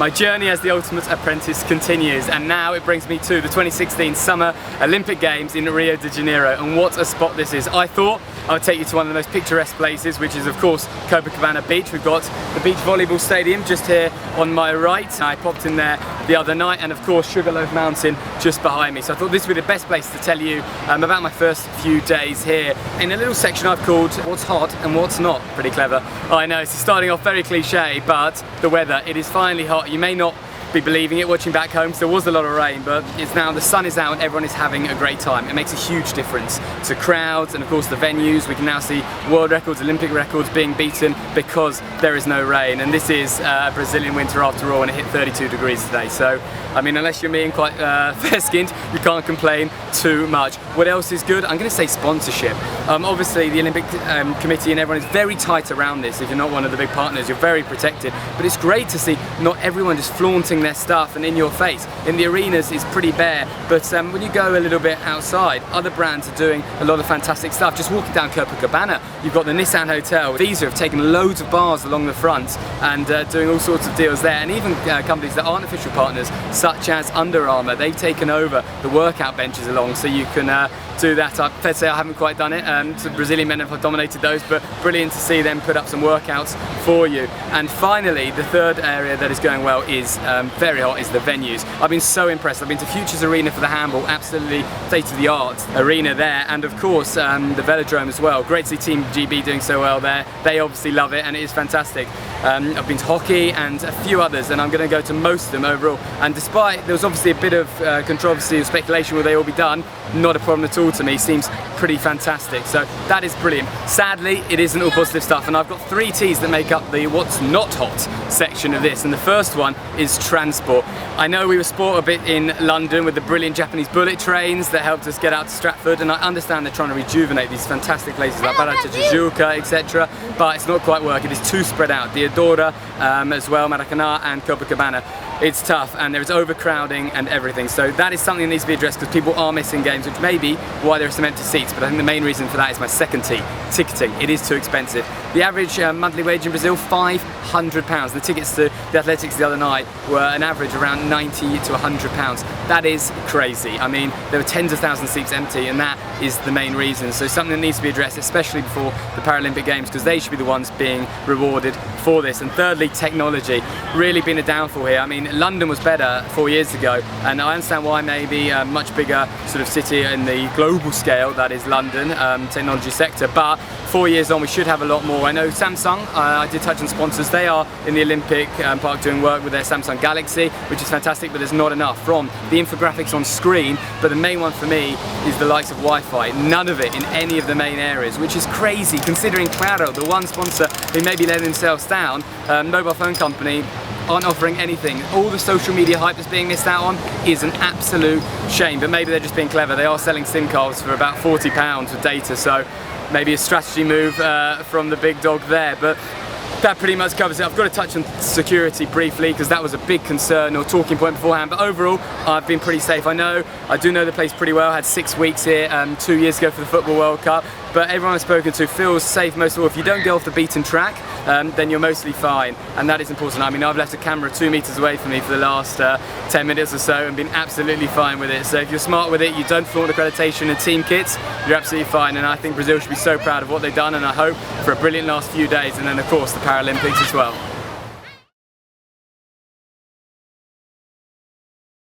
My journey as the ultimate apprentice continues, and now it brings me to the 2016 Summer Olympic Games in Rio de Janeiro, and what a spot this is. I thought I would take you to one of the most picturesque places, which is of course Copacabana Beach. We've got the beach volleyball stadium just here on my right. I popped in there the other night, and of course Sugarloaf Mountain just behind me. So I thought this would be the best place to tell you about my first few days here in a little section I've called What's Hot and What's Not. Pretty clever. I know, it's starting off very cliche, but the weather, it is finally hot. You may not be believing it watching back home, so there was a lot of rain, but it's now, the sun is out and everyone is having a great time. It makes a huge difference to crowds and of course the venues. We can now see world records, Olympic records being beaten because there is no rain, and this is a Brazilian winter after all, and it hit 32 degrees today. So I mean, unless you're me and quite fair-skinned, you can't complain too much. What else is good? I'm going to say sponsorship. Obviously the Olympic Committee and everyone is very tight around this. If you're not one of the big partners, you're very protected, but it's great to see not everyone just flaunting their stuff and in your face. In the arenas it's pretty bare, but when you go a little bit outside, other brands are doing a lot of fantastic stuff. Just walking down Copacabana, you've got the Nissan Hotel. Visa have taken loads of bars along the front and doing all sorts of deals there, and even companies that aren't official partners such as Under Armour, they've taken over the workout benches along, so you can do that. I'd say I haven't quite done it, so Brazilian men have dominated those, but brilliant to see them put up some workouts for you. And finally, the third area that is going well is very hot, is the venues. I've been so impressed. I've been to Futures Arena for the handball, absolutely state-of-the-art arena there, and of course the Velodrome as well. Great to see Team GB doing so well there. They obviously love it and it is fantastic. I've been to hockey and a few others, and I'm going to go to most of them overall, and despite there was obviously a bit of controversy and speculation will they all be done, not a problem at all to me. Seems pretty fantastic, so that is brilliant. Sadly, it isn't all positive stuff, and I've got three T's that make up the what's not hot section of this, and the first one is transport. I know we were sport a bit in London with the brilliant Japanese bullet trains that helped us get out to Stratford, and I understand they're trying to rejuvenate these fantastic places like Barata Tijuca, etc., but it's not quite working. It's too spread out. Diodora as well, Maracanã and Copacabana. It's tough, and there's overcrowding and everything, so that is something that needs to be addressed because people are missing games, which may be why there are some empty seats. But I think the main reason for that is my second T, ticketing. It is too expensive. The average monthly wage in Brazil, £500. The tickets to the athletics the other night were an average around £90 to £100. That is crazy. I mean, there were tens of thousands of seats empty, and that is the main reason. So something that needs to be addressed, especially before the Paralympic Games, because they should be the ones being rewarded for this. And thirdly, technology. Really been a downfall here. I mean, London was better 4 years ago, and I understand why maybe a much bigger sort of city in the global scale, that is London, technology sector, but 4 years on we should have a lot more. I know Samsung, I did touch on sponsors, they are in the Olympic Park doing work with their Samsung Galaxy, which is fantastic, but there's not enough from the infographics on screen. But the main one for me is the likes of Wi-Fi. None of it in any of the main areas, which is crazy considering Claro, the one sponsor who maybe let themselves down, mobile phone company, aren't offering anything. All the social media hype that's being missed out on is an absolute shame, but maybe they're just being clever. They are selling SIM cards for about £40 for data, so maybe a strategy move from the big dog there. But that pretty much covers it. I've got to touch on security briefly because that was a big concern or talking point beforehand, but overall I've been pretty safe. I do know the place pretty well. I had 6 weeks here 2 years ago for the Football World Cup, but everyone I've spoken to feels safe most of all. If you don't go off the beaten track, then you're mostly fine, and that is important. I mean, I've left a camera 2 meters away from me for the last 10 minutes or so and been absolutely fine with it. So if you're smart with it, you don't flaunt accreditation and team kits, you're absolutely fine, and I think Brazil should be so proud of what they've done, and I hope for a brilliant last few days, and then of course the Paralympics as well.